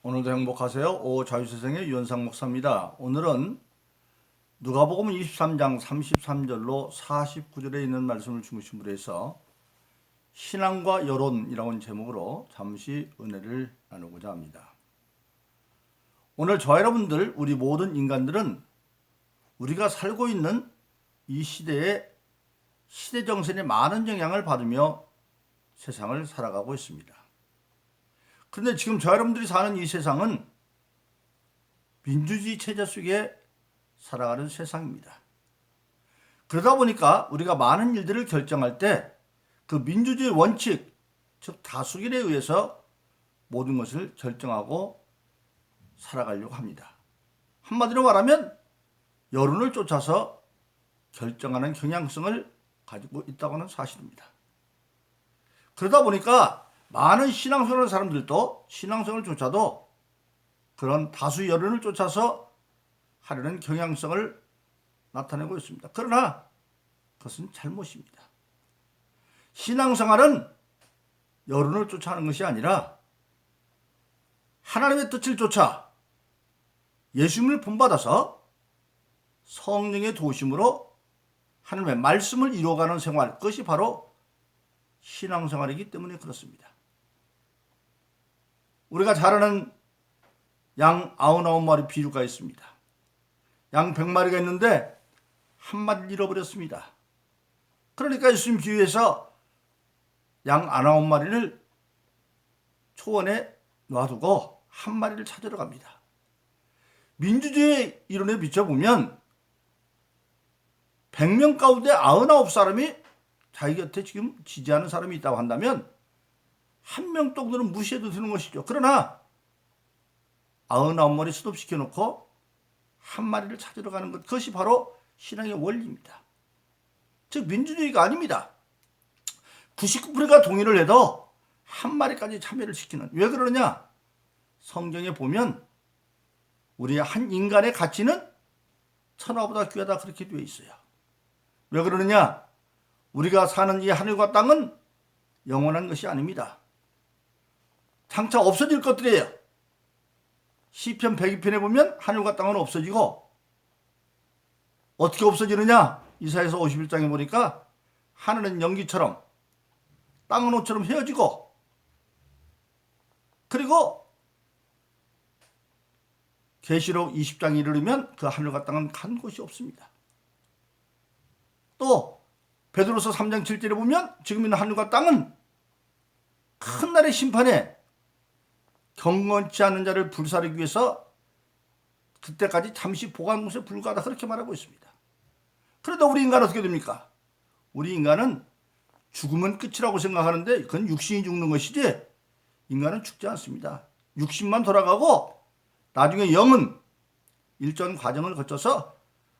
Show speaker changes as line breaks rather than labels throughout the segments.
오늘도 행복하세요. 오자유세상의 유현상 목사입니다. 오늘은 누가복음 23장 33절로 49절에 있는 말씀을 중심으로 해서 신앙과 여론이라는 제목으로 잠시 은혜를 나누고자 합니다. 오늘 저와 여러분들, 우리 모든 인간들은 우리가 살고 있는 이 시대의 시대 정신에 많은 영향을 받으며 세상을 살아가고 있습니다. 그런데 지금 저 여러분들이 사는 이 세상은 민주주의 체제 속에 살아가는 세상입니다. 그러다 보니까 우리가 많은 일들을 결정할 때 그 민주주의 원칙, 즉 다수결에 의해서 모든 것을 결정하고 살아가려고 합니다. 한마디로 말하면 여론을 쫓아서 결정하는 경향성을 가지고 있다고 하는 사실입니다. 그러다 보니까 많은 신앙생활을 하는 사람들도 신앙생활조차도 그런 다수 여론을 쫓아서 하려는 경향성을 나타내고 있습니다. 그러나 그것은 잘못입니다. 신앙생활은 여론을 쫓아하는 것이 아니라 하나님의 뜻을 쫓아 예수님을 본받아서 성령의 도우심으로 하나님의 말씀을 이루어가는 생활, 그것이 바로 신앙생활이기 때문에 그렇습니다. 우리가 잘 아는 양 99마리 비유가 있습니다. 양 100마리가 있는데 한 마리를 잃어버렸습니다. 그러니까 예수님 비유에서 양 99마리를 초원에 놔두고 한 마리를 찾으러 갑니다. 민주주의 이론에 비춰보면 100명 가운데 99사람이 자기 곁에 지금 지지하는 사람이 있다고 한다면 한 명 정도는 무시해도 되는 것이죠. 그러나 99마리 스톱시켜놓고 한 마리를 찾으러 가는 것, 그것이 바로 신앙의 원리입니다. 즉 민주주의가 아닙니다. 99%가 동의를 해도 한 마리까지 참여를 시키는. 왜 그러느냐? 성경에 보면 우리의 한 인간의 가치는 천하보다 귀하다, 그렇게 되어 있어요. 왜 그러느냐? 우리가 사는 이 하늘과 땅은 영원한 것이 아닙니다. 장차 없어질 것들이에요. 시편 102편에 보면 하늘과 땅은 없어지고, 어떻게 없어지느냐? 이사야서 51장에 보니까 하늘은 연기처럼 땅은 옷처럼 헤어지고, 그리고 계시록 20장에 이르면 그 하늘과 땅은 간 곳이 없습니다. 또 베드로서 3장 7절에 보면 지금 있는 하늘과 땅은 큰 날의 심판에 경건치 않은 자를 불사르기 위해서 그때까지 잠시 보관 곳에 불과하다, 그렇게 말하고 있습니다. 그러다 우리 인간은 어떻게 됩니까? 우리 인간은 죽으면 끝이라고 생각하는데 그건 육신이 죽는 것이지 인간은 죽지 않습니다. 육신만 돌아가고 나중에 영은 일전 과정을 거쳐서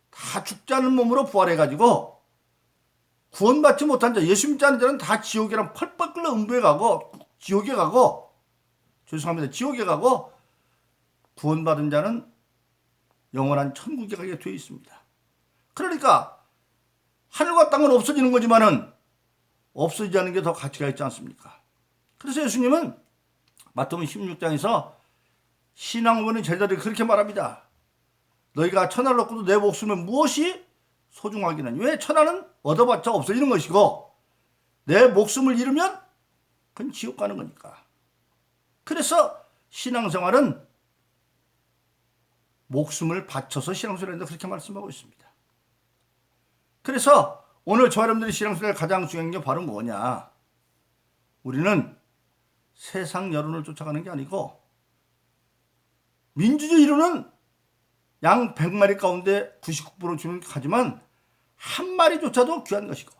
다 죽지 않는 몸으로 부활해가지고 구원받지 못한 자, 예수 믿지 않는 자는 다 지옥이랑 펄펄 끓는 음부에 가고, 지옥에 가고, 죄송합니다, 지옥에 가고, 구원받은 자는 영원한 천국에 가게 되어 있습니다. 그러니까 하늘과 땅은 없어지는 거지만은 없어지지 않는 게 더 가치가 있지 않습니까? 그래서 예수님은 마태복음 16장에서 신앙원의 제자들이 그렇게 말합니다. 너희가 천하를 얻고도 내 목숨을 무엇이 소중하기는. 왜? 천하는 얻어봤자 없어지는 것이고 내 목숨을 잃으면 그건 지옥 가는 거니까. 그래서 신앙생활은 목숨을 바쳐서 신앙생활을 한다, 그렇게 말씀하고 있습니다. 그래서 오늘 저 여러분들이 신앙생활 가장 중요한 게 바로 뭐냐? 우리는 세상 여론을 쫓아가는 게 아니고 민주주의 이론은 양 100마리 가운데 99% 주목하지만 한 마리조차도 귀한 것이고,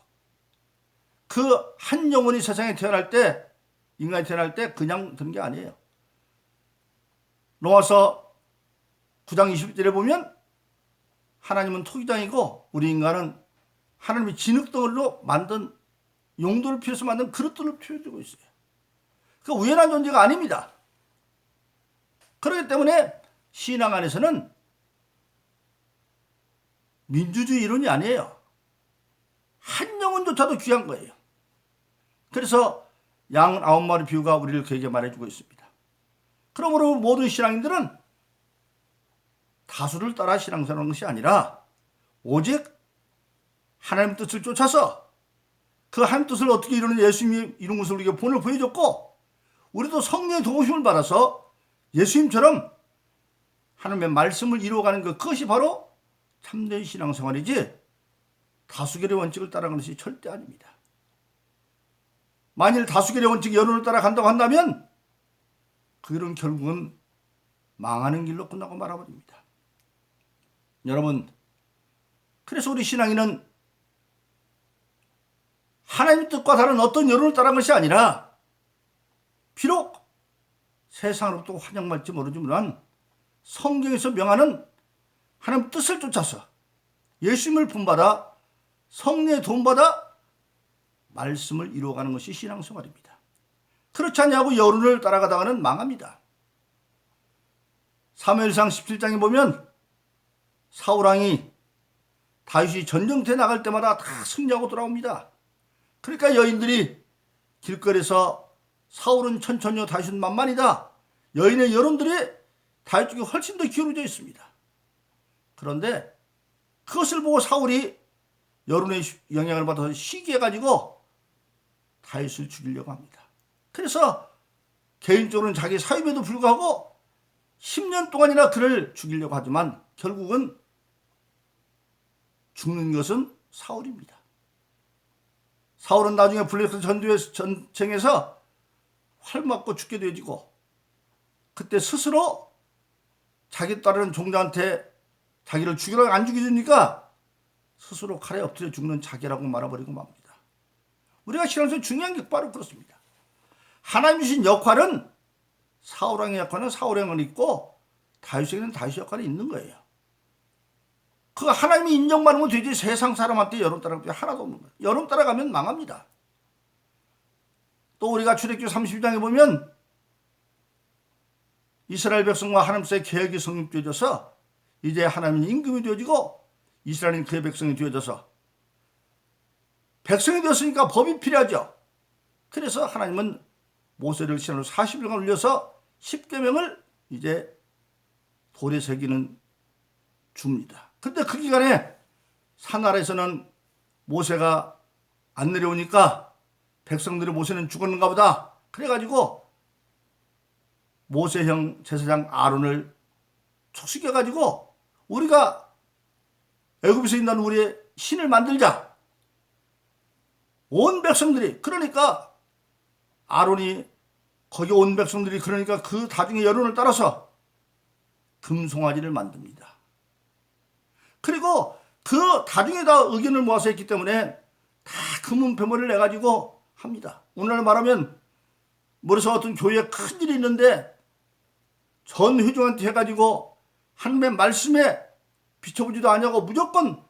그 한 영혼이 세상에 태어날 때, 인간이 태어날 때 그냥 드는 게 아니에요. 로마서 9장 20절에 보면 하나님은 토기장이고 우리 인간은 하나님이 진흙덩어리로 만든, 용도를 피해서 만든 그릇들을 표현되고 있어요. 그 우연한 존재가 아닙니다. 그렇기 때문에 신앙 안에서는 민주주의 이론이 아니에요. 한 영혼조차도 귀한 거예요. 그래서 양 9마리 비유가 우리를 그에게 말해주고 있습니다. 그러므로 모든 신앙인들은 다수를 따라 신앙생활하는 것이 아니라 오직 하나님 뜻을 쫓아서 그 하나님 뜻을 어떻게 이루는 예수님이 이룬 것을 우리에게 본을 보여줬고, 우리도 성령의 도우심을 받아서 예수님처럼 하나님의 말씀을 이루어가는 그것이 바로 참된 신앙생활이지 다수결의 원칙을 따라가는 것이 절대 아닙니다. 만일 다수결의 원칙, 여론을 따라간다고 한다면 그 일은 결국은 망하는 길로 끝나고 말아버립니다. 여러분, 그래서 우리 신앙인은 하나님의 뜻과 다른 어떤 여론을 따라간 것이 아니라 비록 세상으로부터 환영받지 모르지만 성경에서 명하는 하나님 뜻을 쫓아서 예수님을 본받아 성령의 도움받아 말씀을 이루어가는 것이 신앙생활입니다. 그렇지 않냐고 여론을 따라가다가는 망합니다. 사무엘상 17장에 보면 사울왕이 다윗이 전쟁터에 나갈 때마다 다 승리하고 돌아옵니다. 그러니까 여인들이 길거리에서 사울은 천천히요 다윗은 만만이다, 여인의 여론들이 다윗 쪽에 훨씬 더 기울어져 있습니다. 그런데 그것을 보고 사울이 여론의 영향을 받아서 시기해가지고 다윗을 죽이려고 합니다. 그래서 개인적으로는 자기 사위임에도 불구하고 10년 동안이나 그를 죽이려고 하지만 결국은 죽는 것은 사울입니다. 사울은 나중에 블레셋 전쟁에서 활 맞고 죽게 되어지고, 그때 스스로 자기 따르는 종자한테 자기를 죽이라고 안 죽여주니까 스스로 칼에 엎드려 죽는 자기라고 말아버리고 맙니다. 우리가 신앙에서 중요한 게 바로 그렇습니다. 하나님 주신 역할은 사울왕의 역할은 사울의 역할이 있고 다윗에게는 다윗의 역할이 있는 거예요. 그 하나님이 인정받으면 되지 세상 사람한테 여론 따라갈 게 하나도 없는 거예요. 여론 따라가면 망합니다. 또 우리가 출애굽기 32장에 보면 이스라엘 백성과 하나님과의 계약이 성립되어져서 이제 하나님은 임금이 되어지고 이스라엘은 그의 백성이 되어져서 백성이 되었으니까 법이 필요하죠. 그래서 하나님은 모세를 시간으로 40일간 올려서 10계명을 이제 돌에 새기는 줍니다. 근데 그 기간에 산 아래에서는 모세가 안 내려오니까 백성들이 모세는 죽었는가 보다, 그래가지고 모세형 제사장 아론을 촉식해가지고 우리가 애굽에서 있는 우리의 신을 만들자. 온 백성들이, 그러니까 아론이 거기 온 백성들이 그러니까 그 다중의 여론을 따라서 금송아지를 만듭니다. 그리고 그 다중에 다 의견을 모아서 했기 때문에 다 금은 배모를 내가지고 합니다. 오늘날 말하면 뭐래서 어떤 교회에 큰 일이 있는데 전 회중한테 해가지고 하나님의 말씀에 비춰보지도 않냐고 무조건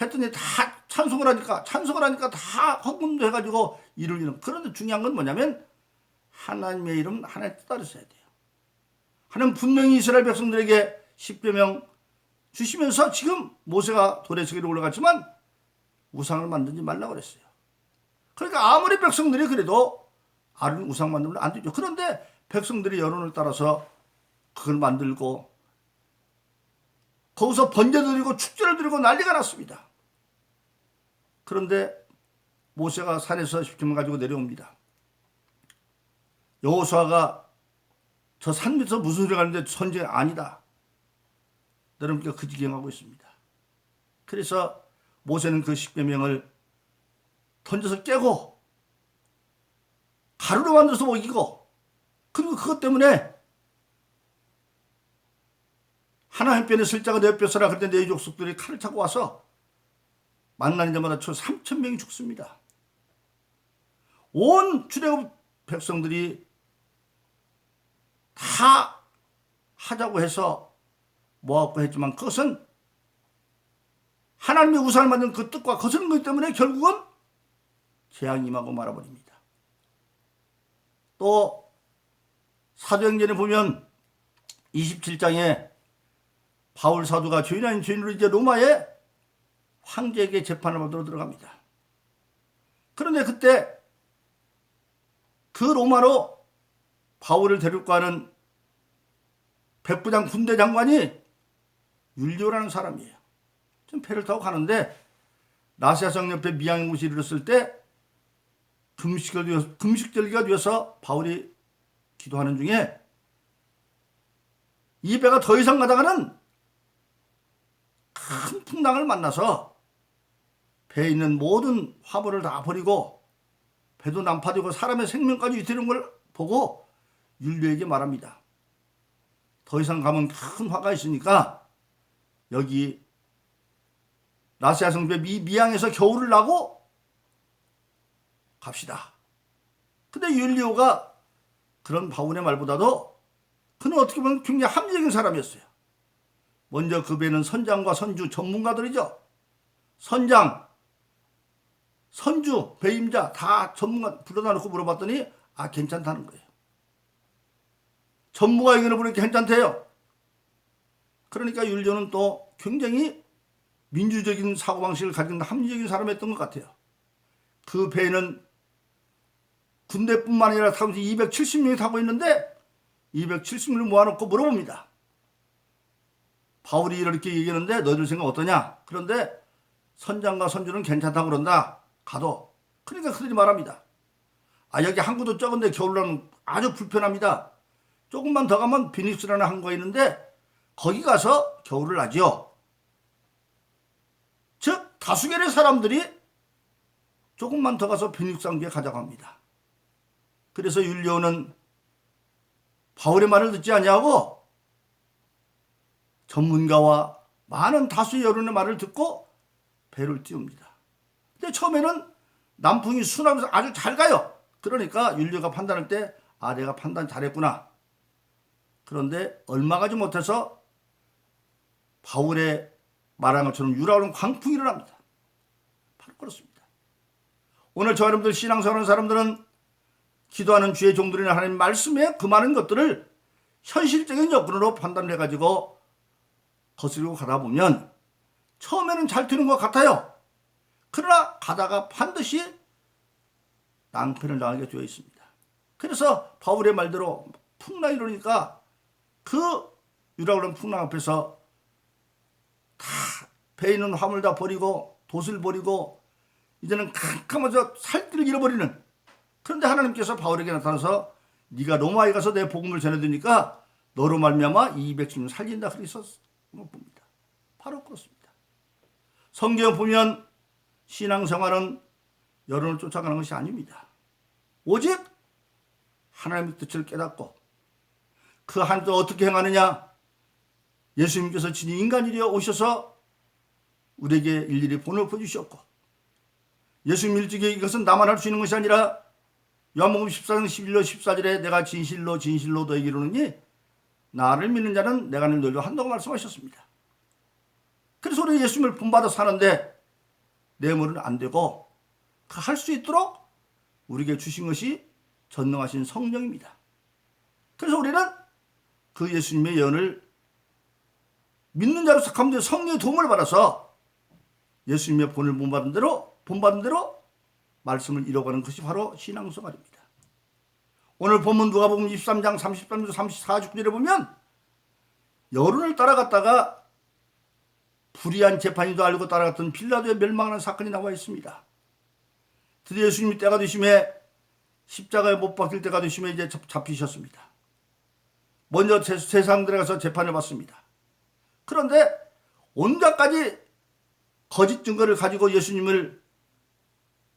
했더니 다 찬송을 하니까 다 헌금도 해가지고 일을 이루는. 그런데 중요한 건 뭐냐면 하나님의 이름, 하나님의 뜻 따르셔야 돼요. 하나님 분명히 이스라엘 백성들에게 10계명 주시면서 지금 모세가 돌에 새기로 올라갔지만 우상을 만들지 말라고 그랬어요. 그러니까 아무리 백성들이 그래도 아론 우상 만들면 안 되죠. 그런데 백성들이 여론을 따라서 그걸 만들고 거기서 번제 드리고 축제를 드리고 난리가 났습니다. 그런데 모세가 산에서 10계명 가지고 내려옵니다. 여호수아가 저 산 밑에서 무슨 소리가 하는데 선지가 아니다, 여러분께 그 지경하고 있습니다. 그래서 모세는 그 10계명을 던져서 깨고 가루로 만들어서 먹이고, 그리고 그것 때문에 하나님 뼈에 슬자가 내 뼈 써라 그때 내 족속들이 칼을 차고 와서 만나는 자마다 총 3,000명이 죽습니다. 온 출애굽 백성들이 다 하자고 해서 모았고 했지만 그것은 하나님의 우상을 만든 그 뜻과 거스른 것 때문에 결국은 재앙이 임하고 말아버립니다. 또 사도행전에 보면 27장에 바울 사도가 죄인 아닌 죄인으로 이제 로마의 황제에게 재판을 받으러 들어갑니다. 그런데 그때 그 로마로 바울을 데리고 가는 백부장 군대 장관이 율리오라는 사람이에요. 지금 배를 타고 가는데 라세아성 옆에 미양의 곳에 이르렀을 때 금식절기가 되어서 바울이 기도하는 중에 이 배가 더 이상 가다가는 큰 풍랑을 만나서 배에 있는 모든 화물을 다 버리고 배도 난파되고 사람의 생명까지 위태로운 걸 보고 율리오에게 말합니다. 더 이상 가면 큰 화가 있으니까 여기 라세아 성배 미양에서 겨울을 나고 갑시다. 근데 율리오가 그런 바울의 말보다도 그는 어떻게 보면 굉장히 합리적인 사람이었어요. 먼저 그 배는 선장과 선주 전문가들이죠. 선장, 선주, 배임자 다 전문가 불러다 놓고 물어봤더니 괜찮다는 거예요. 전문가 의견을 보니까 괜찮대요. 그러니까 율리오는 또 굉장히 민주적인 사고방식을 가진 합리적인 사람이었던 것 같아요. 그 배는 군대뿐만 아니라 타면서 270명이 타고 있는데 270명을 모아놓고 물어봅니다. 바울이 이렇게 얘기하는데 너희들 생각 어떠냐? 그런데 선장과 선주는 괜찮다고 그런다. 가도. 그러니까 그들이 말합니다. 여기 항구도 적은데 겨울나면 아주 불편합니다. 조금만 더 가면 비닉스라는 항구가 있는데 거기 가서 겨울을 나지요. 즉 다수결의 사람들이 조금만 더 가서 비닉스 항구에 가자고 합니다. 그래서 율리오는 바울의 말을 듣지 아니하고 전문가와 많은 다수의 여론의 말을 듣고 배를 띄웁니다. 근데 처음에는 남풍이 순하면서 아주 잘 가요. 그러니까 율리오가 판단할 때 내가 판단 잘했구나. 그런데 얼마 가지 못해서 바울의 말한 것처럼 유라오는 광풍이 일어납니다. 바로 그렇습니다. 오늘 저 여러분들 신앙생활하는 사람들은 기도하는 주의 종들이나 하나님 말씀에 그 많은 것들을 현실적인 여건으로 판단해가지고 거스르고 가다 보면 처음에는 잘 되는 것 같아요. 그러나 가다가 반드시 낭패를 당하게 되어 있습니다. 그래서 바울의 말대로 풍랑이 일어나니까 그 유라오는 풍랑 앞에서 다 배에 있는 화물 다 버리고 돛을 버리고 이제는 캄캄해서 살길을 잃어버리는. 그런데 하나님께서 바울에게 나타나서 네가 로마에 가서 내 복음을 전해드리니까 너로 말미암아 200명 살린다 그래서 봅니다. 바로 그렇습니다. 성경 보면 신앙생활은 여론을 쫓아가는 것이 아닙니다. 오직 하나님의 뜻을 깨닫고 그 하나님도 어떻게 행하느냐. 예수님께서 친히 인간이 되어 오셔서 우리에게 일일이 본을 보여주셨고 예수님 일찍이 이것은 나만 할 수 있는 것이 아니라 요한복음 14장 11절 14절에 내가 진실로 너에게 이르노니 나를 믿는 자는 내가 늘 너희로 한다고 말씀하셨습니다. 그래서 우리 예수님을 본받아 사는데 뇌물은 안 되고 그 할 수 있도록 우리에게 주신 것이 전능하신 성령입니다. 그래서 우리는 그 예수님의 예언을 믿는 자로서 가운데 성령의 도움을 받아서 예수님의 본을 본받은 대로 말씀을 이뤄가는 것이 바로 신앙생활입니다. 오늘 본문 누가복음 23장 33절 34절에 보면 여론을 따라갔다가 불의한 재판이도 알고 따라갔던 빌라도의 멸망하는 사건이 나와 있습니다. 드디어 예수님이 때가 되심에 십자가에 못 박힐 때가 되심에 이제 잡히셨습니다. 먼저 세상 들어가서 재판을 받습니다. 그런데 온갖 가지 거짓 증거를 가지고 예수님을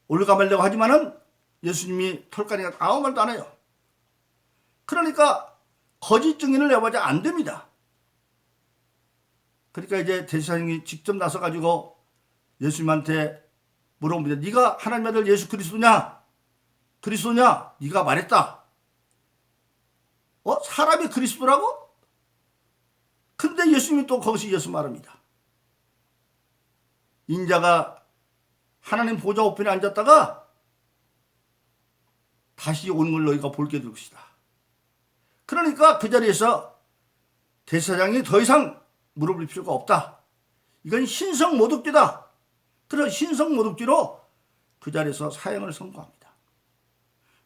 올가매려고 하지만은 예수님이 털까니가 아무 말도 안 해요. 그러니까 거짓 증인을 내봐야 안 됩니다. 그러니까 이제 대제사장이 직접 나서 가지고 예수님한테 물어봅니다. 네가 하나님의 아들 예수 그리스도냐? 네가 말했다. 사람이 그리스도라고? 근데 예수님이 또 거기서 예수 말합니다. 인자가 하나님 보좌 우편에 앉았다가 다시 오는 걸 너희가 볼게 될 것이다. 그러니까 그 자리에서 대제사장이 더 이상 물어볼 필요가 없다. 이건 신성모독죄다. 그래서 신성모독죄로 그 자리에서 사형을 선고합니다.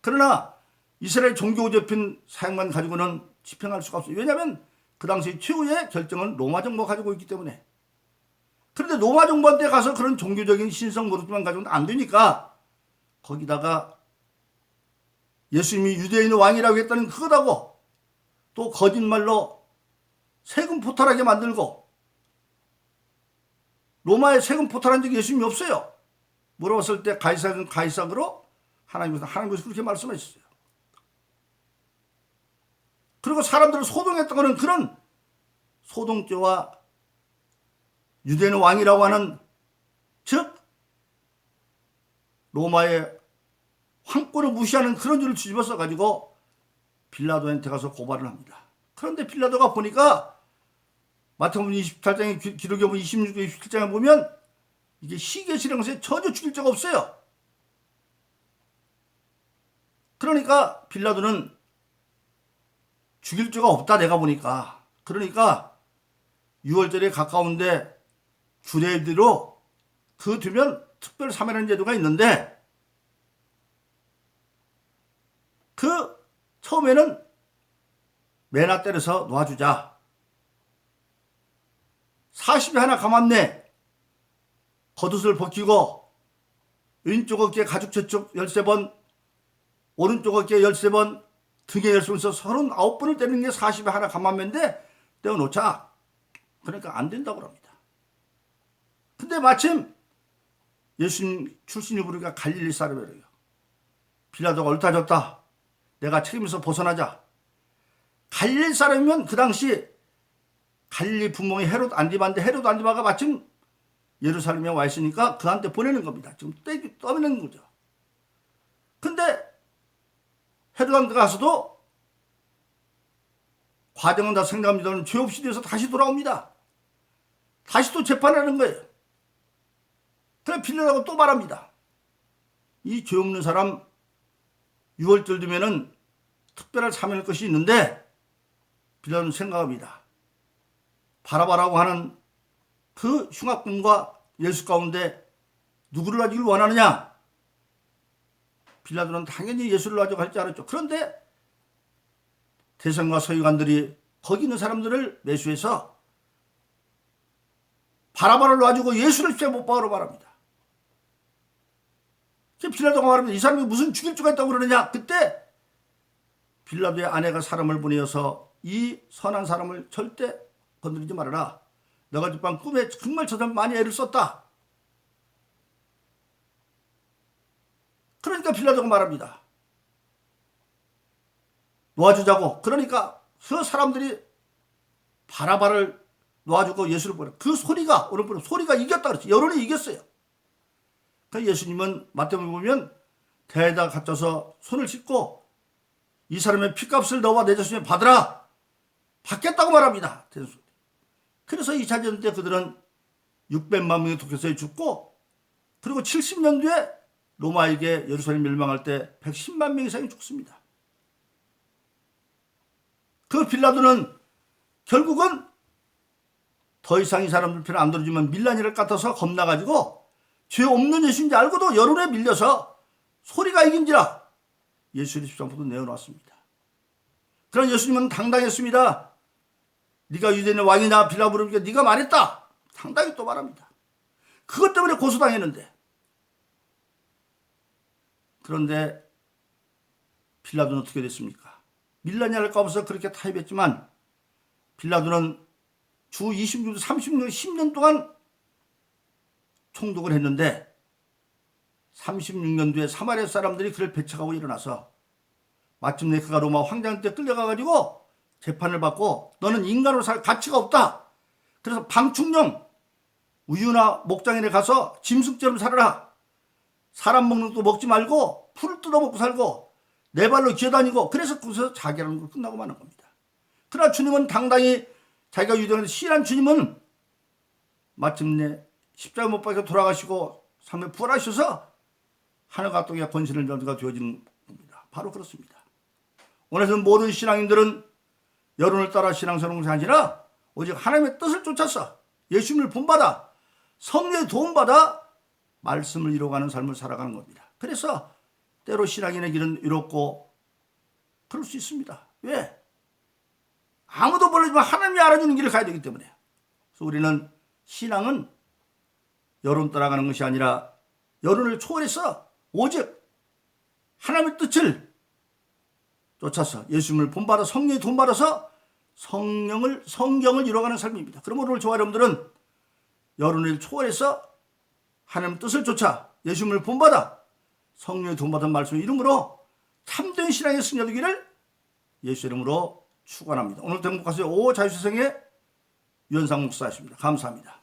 그러나 이스라엘 종교제품 사형만 가지고는 집행할 수가 없어요. 왜냐하면 그 당시 최후의 결정은 로마 정부가 가지고 있기 때문에. 그런데 로마 정부한테 가서 그런 종교적인 신성 노릇만 가지고는 안 되니까 거기다가 예수님이 유대인의 왕이라고 했다는 그거다고 또 거짓말로 세금 포탈하게 만들고, 로마에 세금 포탈한 적이 예수님이 없어요. 물어봤을 때 가이사는 가이사로, 하나님께서 그렇게 말씀하셨어요. 그리고 사람들을 소동했던 것은 그런 소동죄와 유대인의 왕이라고 하는, 즉 로마의 황권을 무시하는 그런 죄를 뒤집어서 가지고 빌라도한테 가서 고발을 합니다. 그런데 빌라도가 보니까 마태복음 28장에 기록해 보면 26장 27장에 보면 이게 시계시라는 것에 전혀 죽일 자가 없어요. 그러니까 빌라도는 죽일 죄가 없다 내가 보니까. 그러니까 6월절에 가까운데 주례대로 그 뒤면 특별 사면하는 제도가 있는데, 그 처음에는 매나 때려서 놔주자. 40이 하나 감았네. 겉옷을 벗기고 왼쪽 어깨에 가죽 저쪽 13번, 오른쪽 어깨에 13번, 등에 13번에서 39번을 때리는 게 40이 하나 감았는데 떼어놓자. 그러니까 안 된다고 합니다. 근데 마침 예수님 출신이 부르니까 갈릴리 사람이래요. 빌라도가 옳다졌다. 내가 책임에서 벗어나자. 갈릴리 사람이면 그 당시 갈릴리 분봉이 헤롯 안디바인데, 헤롯 안디바가 마침 예루살렘에 와 있으니까 그한테 보내는 겁니다. 지금 떠내는 거죠. 근데 헤롯 안디바가 가서도 과정은 다 생각합니다는 죄 없이 돼서 다시 돌아옵니다. 다시 또 재판하는 거예요. 그래 빌라도가 또 말합니다. 이 죄 없는 사람 6월절 되면은 특별한 사면할 것이 있는데, 빌라도는 생각합니다. 바라바라고 하는 그 흉악범과 예수 가운데 누구를 가지길 원하느냐? 빌라도는 당연히 예수를 가지고 할 줄 알았죠. 그런데 대선과 서기관들이 거기 있는 사람들을 매수해서 바라바를 놔주고 예수를 죄 못 박으러 말합니다. 빌라도가 말합니다. 이 사람이 무슨 죽일 수가 있다고 그러느냐? 그때 빌라도의 아내가 사람을 보내어서 이 선한 사람을 절대 건드리지 말아라. 너가 어젯밤 꿈에 정말 저 사람 많이 애를 썼다. 그러니까 빌라도가 말합니다. 놓아주자고. 그러니까 그 사람들이 바라바를 놓아주고 예수를 보내. 그 소리가, 오늘 보면 소리가 이겼다 그랬지. 여론이 이겼어요. 그러니까 예수님은 마태복음에 보면 대에다 갖다서 손을 씻고 이 사람의 피값을 너와 내 자신에 받으라. 받겠다고 말합니다. 그래서 2차 대전 때 그들은 600만 명이 독재서에 죽고, 그리고 70년 뒤에 로마에게 예루살렘 멸망할 때 110만 명 이상이 죽습니다. 그 빌라도는 결국은 더 이상 이 사람들 편을 안 들어주면 밀란이를 같아서 겁나가지고 죄 없는 예수인지 알고도 여론에 밀려서 소리가 이긴지라 예수의 십자가도 내어놨습니다. 그러나 예수님은 당당했습니다. 네가 유대인의 왕이냐 빌라도 물으니까 네가 말했다. 당당히 또 말합니다. 그것 때문에 고소당했는데. 그런데 빌라도는 어떻게 됐습니까? 밀란이 할까 없어서 그렇게 타협했지만 빌라도는 주 26년, 30년, 10년 동안 총독을 했는데 36년 뒤에 사마리아 사람들이 그를 배척하고 일어나서 마침내 그가 로마 황제한테 끌려가가지고 재판을 받고 너는 인간으로 살 가치가 없다. 그래서 방충령 우유나 목장에 가서 짐승처럼 살아라. 사람 먹는 것도 먹지 말고 풀을 뜯어먹고 살고 내 발로 기어다니고, 그래서 거기서 자기라는 걸 끝나고 마는 겁니다. 그러나 주님은 당당히 자기가 유대인을 시인한 주님은 마침내 십자가 못 박혀 돌아가시고 3일 부활하셔서 하늘과 땅의 권신을 너희가 되어진 겁니다. 바로 그렇습니다. 오늘은 모든 신앙인들은 여론을 따라 신앙생활을 아니라 오직 하나님의 뜻을 쫓아서 예수님을 본받아 성령의 도움받아 말씀을 이루어가는 삶을 살아가는 겁니다. 그래서 때로 신앙인의 길은 이롭고 그럴 수 있습니다. 왜? 아무도 몰라주면 하나님이 알아주는 길을 가야 되기 때문에. 그래서 우리는 신앙은 여론 따라가는 것이 아니라 여론을 초월해서 오직 하나님의 뜻을 쫓아서 예수님을 본받아 성령의 도움받아서 성경을 이뤄가는 삶입니다. 그럼 오늘 저와 여러분들은 여론을 초월해서 하나님의 뜻을 쫓아 예수님을 본받아 성령의 도움받은 말씀을 이름으로 참된 신앙의 승리되기를 예수 이름으로 축원합니다. 오늘도 행복하세요. 오 자유세상의 유현상 목사였습니다. 감사합니다.